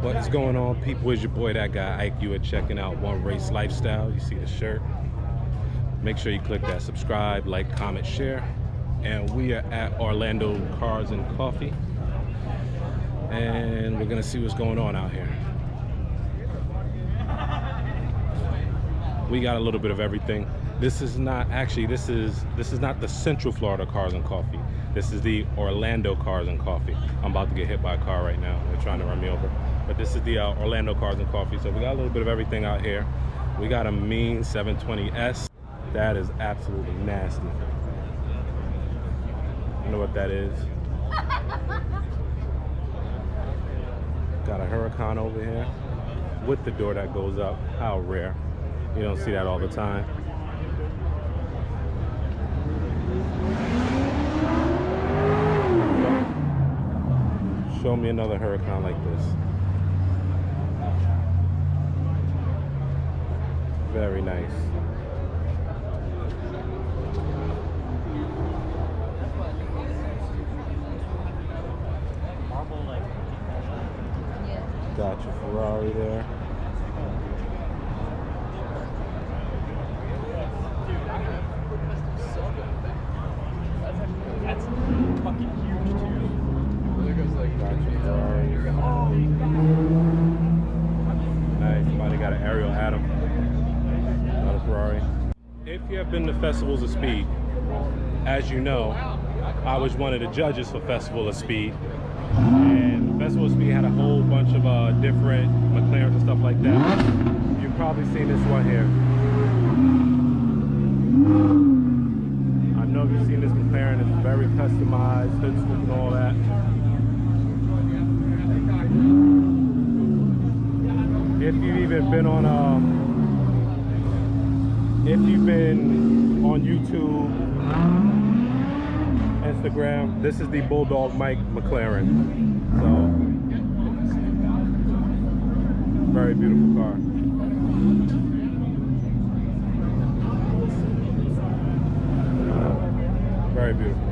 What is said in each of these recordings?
What is going on, people? It's your boy, that guy Ike. You are checking out One Race Lifestyle. You see the shirt. Make sure you click that subscribe, like, comment, share. And we are at Orlando Cars and Coffee. And we're gonna see what's going on out here. We got a little bit of everything. This is not the Central Florida Cars and Coffee. This is the Orlando Cars and Coffee. I'm about to get hit by a car right now. They're trying to run me over. But this is the Orlando Cars and Coffee. So we got a little bit of everything out here. We got a mean 720S. That is absolutely nasty. You know what that is? Got a Huracan over here with the door that goes up. How rare. You don't see that all the time. Show me another Huracan like this. Very nice. Got your Ferrari there. That's fucking huge too. Got your Ferrari. Nice. Somebody got an Ariel Atom. Not a Ferrari. If you have been to Festivals of Speed, as you know, I was one of the judges for Festival of Speed. And Festival of Speed had a whole bunch of different McLarens and stuff like that. You've probably seen this one here. I know you've seen this McLaren. It's very customized, hood scoop and all that. If you've even been on YouTube, Instagram, this is the Bulldog Mike McLaren. So, very beautiful car. Very beautiful.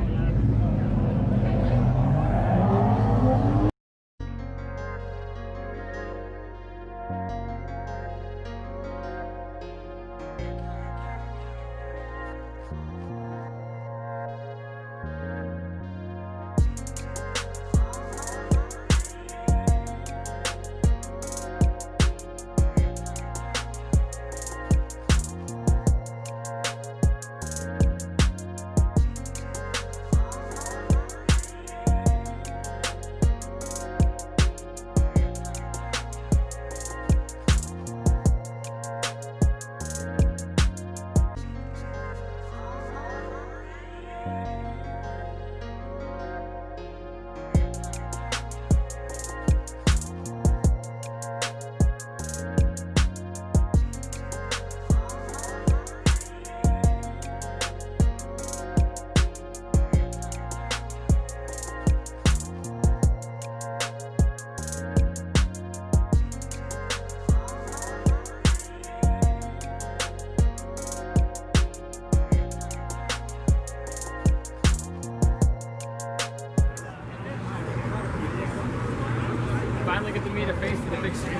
Finally get to meet a face to the big screen.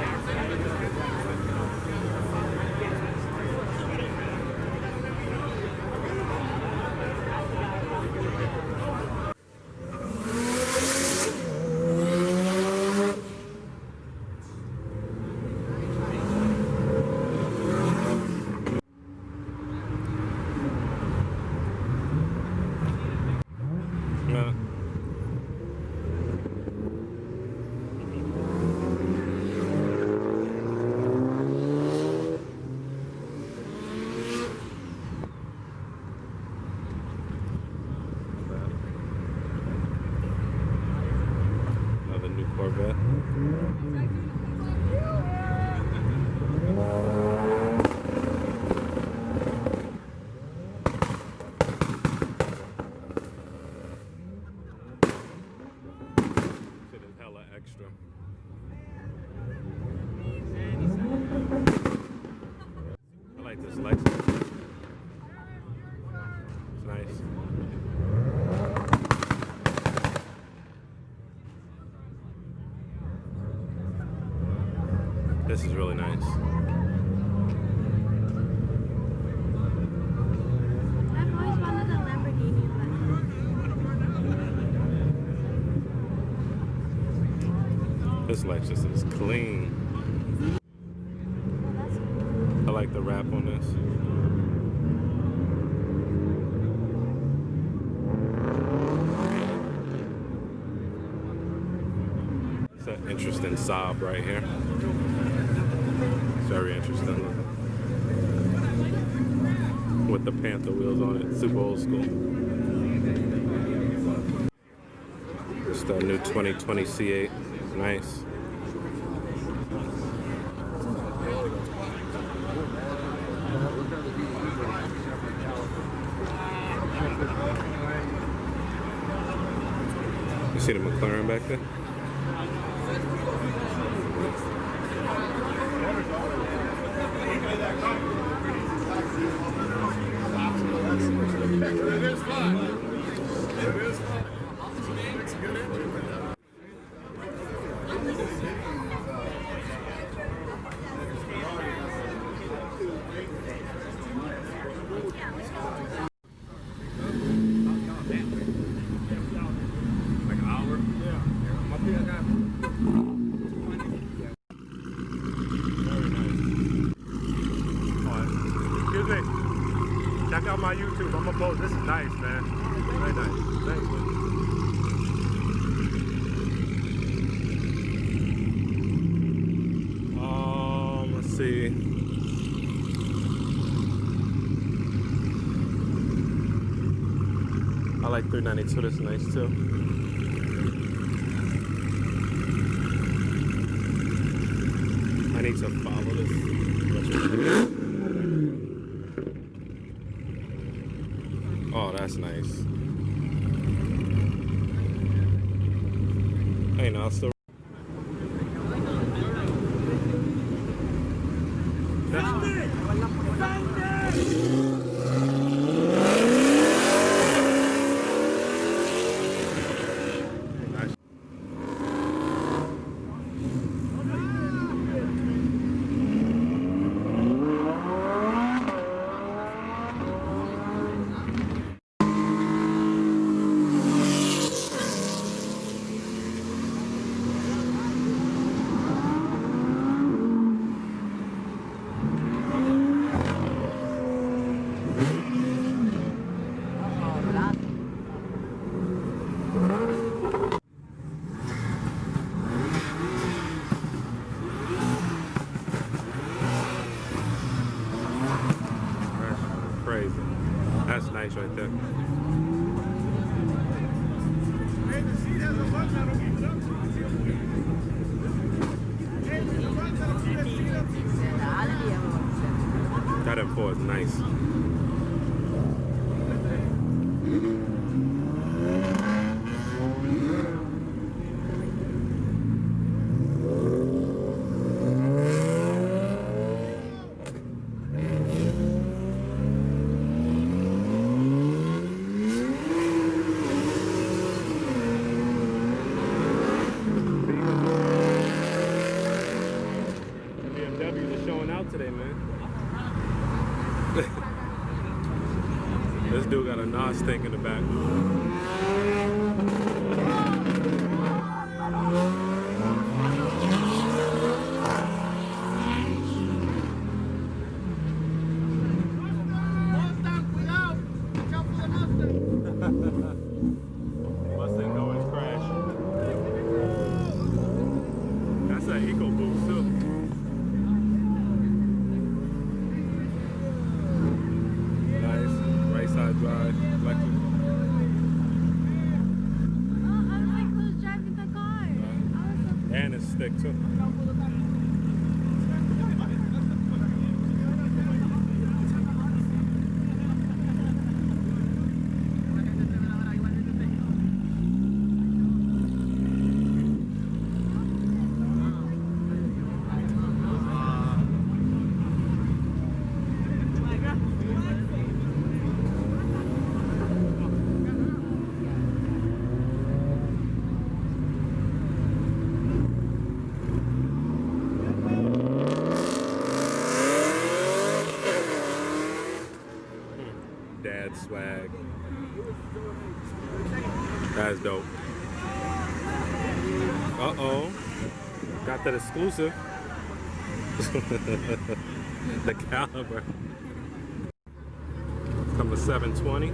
This Lexus is clean. I like the wrap on this. It's an interesting Saab right here. It's very interesting. With the Panther wheels on it, super old school. It's the new 2020 C8. Nice. You see the McLaren back there? It is fun. It is fun. Like an hour? Yeah. Very nice. Excuse me. Check out my YouTube. I'm gonna post. This is nice, man. Very nice. Thanks, man. Let's see. I like 392. That's nice too. I need to follow this. Oh, that's nice. Hey, no, I'll still. Crazy. That's nice right there. Hey, the seat has a button that'll keep it up. Hey, there's a button that'll keep that seat up. That M4 is nice. BMWs are showing out today, man. This dude got a NOS tank in the back. Mustang always crash. That's an EcoBoost too. Nice, right side drive, electric. And it's thick too. Dad swag. That's dope. Uh-oh. Got that exclusive. The Caliber. Come to 720.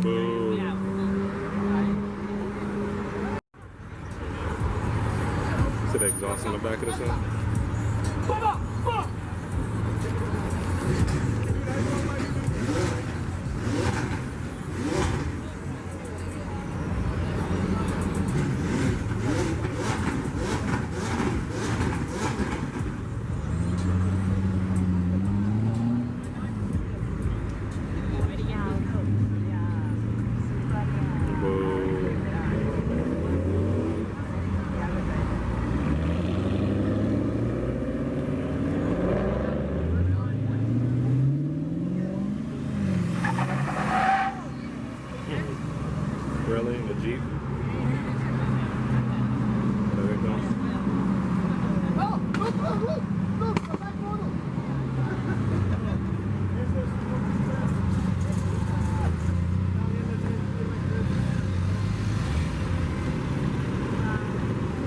Boo. See the exhaust on the back of this thing? Really? The Jeep? There it goes.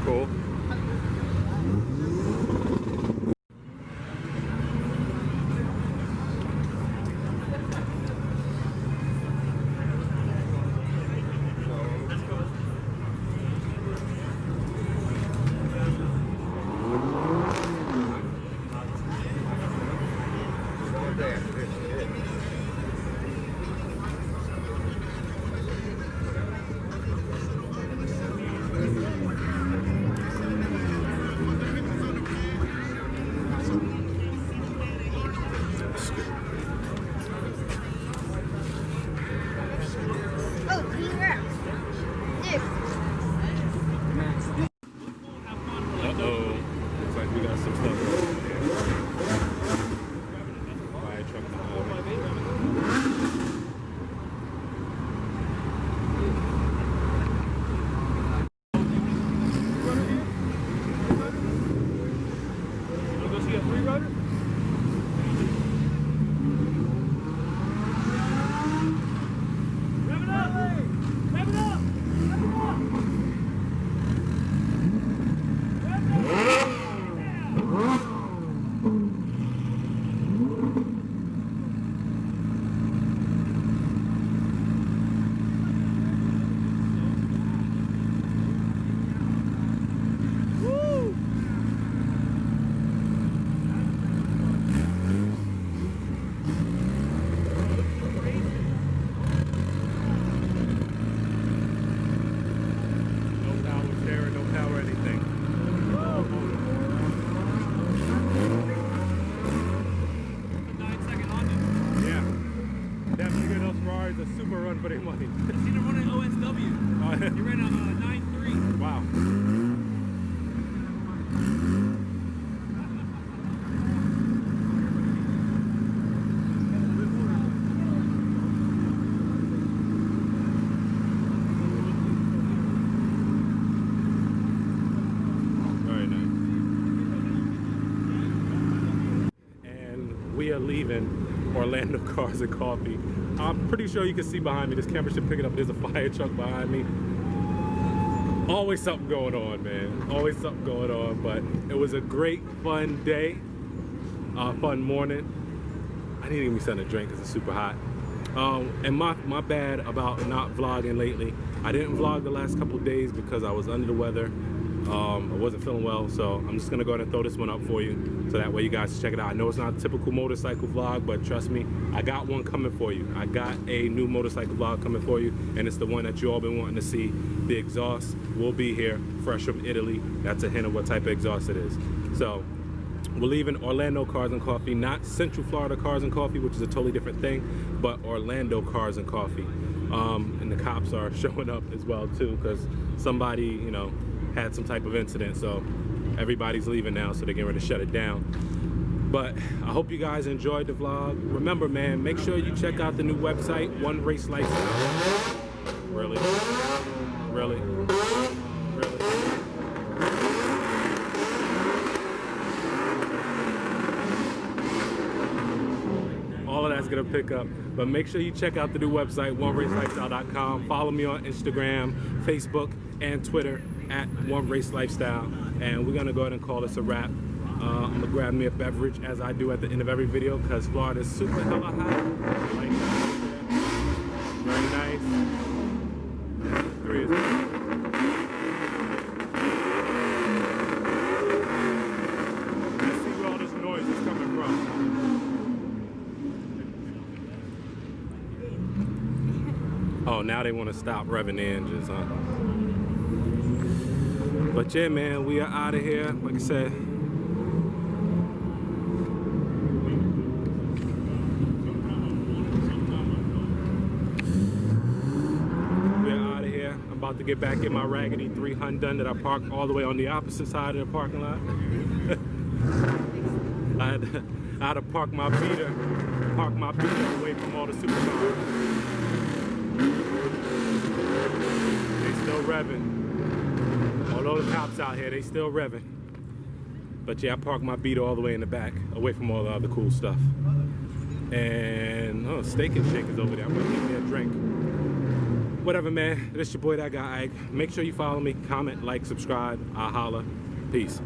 Cool. Uh-oh. Looks like we got some stuff. Fire truck behind me. Wanna go see a three-rider? Rev it up! Rev it up! Rev it up! No power steering, no power anything. Yeah. Definitely good. Those Ferraris a super run for their money. I seen him run at OSW. He ran a 9.3. Wow. Very nice. And we are leaving Orlando Cars and Coffee. I'm pretty sure you can see behind me. This camera should pick it up. There's a fire truck behind me. Always something going on, man. Always something going on. But it was a great, fun day. Fun morning. I need to give me something to drink because it's super hot. And my bad about not vlogging lately. I didn't vlog the last couple days because I was under the weather. I wasn't feeling well, so I'm just gonna go ahead and throw this one up for you, so that way you guys can check it out. I know it's not a typical motorcycle vlog, but trust me, I got one coming for you. I got a new motorcycle vlog coming for you, and it's the one that you all been wanting to see. The exhaust will be here, fresh from Italy. That's a hint of what type of exhaust it is. So we're leaving Orlando Cars and Coffee, not Central Florida Cars and Coffee, which is a totally different thing, but Orlando Cars and Coffee. And the cops are showing up as well too, because somebody, you know, had some type of incident, so everybody's leaving now, so they're getting ready to shut it down. But I hope you guys enjoyed the vlog. Remember, man, make sure you check out the new website, One Race Lifestyle. Really? Really? Really? get a pickup. But make sure you check out the new website, OneRaceLifestyle.com. Follow me on Instagram, Facebook, and Twitter at One Race Lifestyle. And we're gonna go ahead and call this a wrap. I'm gonna grab me a beverage as I do at the end of every video because Florida is super hella hot. Like that. Very nice. There he is. Let's see where all this noise is coming from. Oh, now they want to stop revving the engines, huh? But yeah, man, we are out of here. Like I said, about to get back in my raggedy 3 Hyundai that I parked all the way on the opposite side of the parking lot. I had to park my beater away from all the supercars. They still revving. Although the cops out here, they still revving. But yeah, I parked my beater all the way in the back, away from all the other cool stuff. And oh, Steak and Shake is over there. I'm gonna get me a drink. Whatever, man. This your boy, That Guy Ike. Make sure you follow me, comment, like, subscribe. I'll holla. Peace.